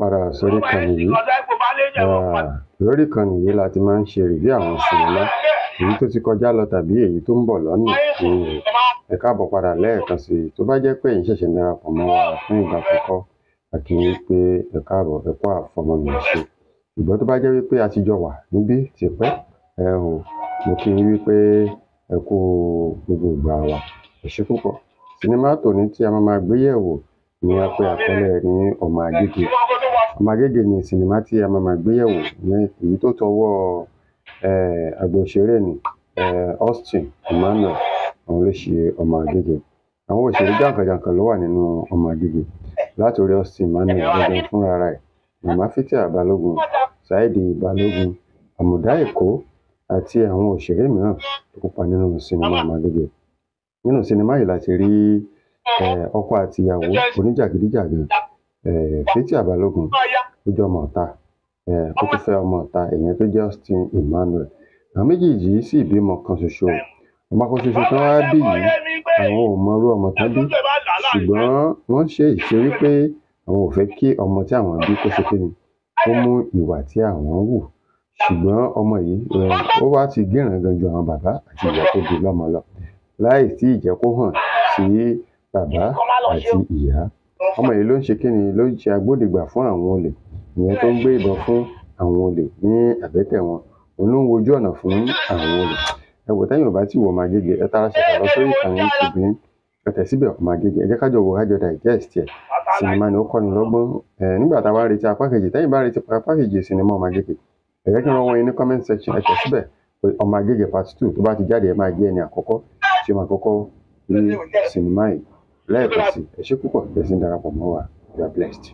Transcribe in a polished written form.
padà sórí ìkànnì yìí. Lórí ìkànnì yìí la ti máa ń ṣe review àwọn sinimá èyí tó ti kọjá lọ tàbí èyí tó ń bọ̀ lọ́nà. Ẹ káàbọ̀ padà lẹ́ẹ̀kan sí i. Tó bá jẹ́ pé ẹ̀yin ṣẹ̀ṣẹ̀ darapọ̀ mọ́ wa fún ìgbà àkọ́kọ́, a kí yín pé ẹ káàbọ̀, ẹ kú àfọmọnìyàn. Ṣùgbọ́n tó bá jẹ́ wípé a ti jọ wà níbí tipẹ́, mo kí yín wípé ẹ kú gbogbo ìgbà wa. Ẹ ṣé púpọ̀. Sinimá tòní tí a máa gbé yẹ̀wò ni a pè àkọlé rẹ̀ ní Ọmọ Agége. Ọmọ Agége ni sinimá tí a máa gbé yẹ̀wò, èyí tó tọwọ́ àgbà òṣèré ni Austin Emmanuel, àwọn ló ṣe Ọmọ Agége. Àwọn òṣèré jàǹkànjàǹkàn ló wà nínú Ọmọ Agége, látòrí Austin Emmanuel gẹ́gẹ́ fúnra rẹ̀, Màmá Fathia Balogun, Saheed Balogun, Àmùdá Èkó àti àwọn òṣèré mìíràn tó kópa nínú sinimá Ọmọ Agége. Nínú sinimá yìí láti rí ọkọ àti ìyàwó oníjàgídíjàgan, Fathia Balogun tó jẹ́ ọmọ ọ̀ta, ó tún fẹ́ ọmọ ọ̀ta ìyẹn tó jẹ́ Austin Emmanuel. Àwọn méjèèjì yìí sì bímọ kan ṣoṣo. Ọmọ kan ṣoṣo tán wá bí yìí, àwọn ò mọrú ọmọ tán bí, ṣùgbọ́n wọ́n ṣe ìṣe wípé àwọn ò fẹ́ kí ọmọ tí àwọn bí kó ṣe kíni, kó mú ìwà tí àwọn wù. Ṣùgbọ́n ọmọ yìí ó wá ti gíran ju àwọn bàbá àti ìyá tó bí lọ́mọ lọ, láì tí ìjẹ́ kó hàn sí bàbá àti ìyá. Ọmọ yìí ló ń ṣe kíni, ló ń ṣe agbódegbà fún àwọn olè, ìyẹn tó ń gbé ìbọn fún àwọn olè ní àbẹ́tẹ̀ wọn. Òun ló ń wojú ọ̀nà fún àwọn olè. Ẹ wò, tẹ́yin ò bá tí wo Ọmọ Agége, ẹ tara ṣẹ̀ṣẹ̀ lọ sórí ìkànnì YouTube, ẹ tẹ̀ síbẹ̀ Ọmọ Agége. Ẹ jẹ́ ká jọ wo, ká jọ digest ẹ̀. Sinimá ni ó kọ́ni lọ́gbọ́n. Nígbà tá a bá retí apá kejì, tẹ́yin bá retí apá kejì sinimá Ọmọ Agége, ẹ jẹ́ kí n rán wọn ní comment section, ẹ tẹ̀ síbẹ̀ pé Ọmọ Agége part 2 tó bá ti jáde, ẹ máa jẹ́ ẹni àkọ́kọ́ tí ó máa kọ́kọ́ rí sinimá yìí. Lẹ́ẹ̀kan sí, ẹ ṣé púpọ̀ tí ẹ sì ń darapọ̀ mọ́ wa. You are blessed.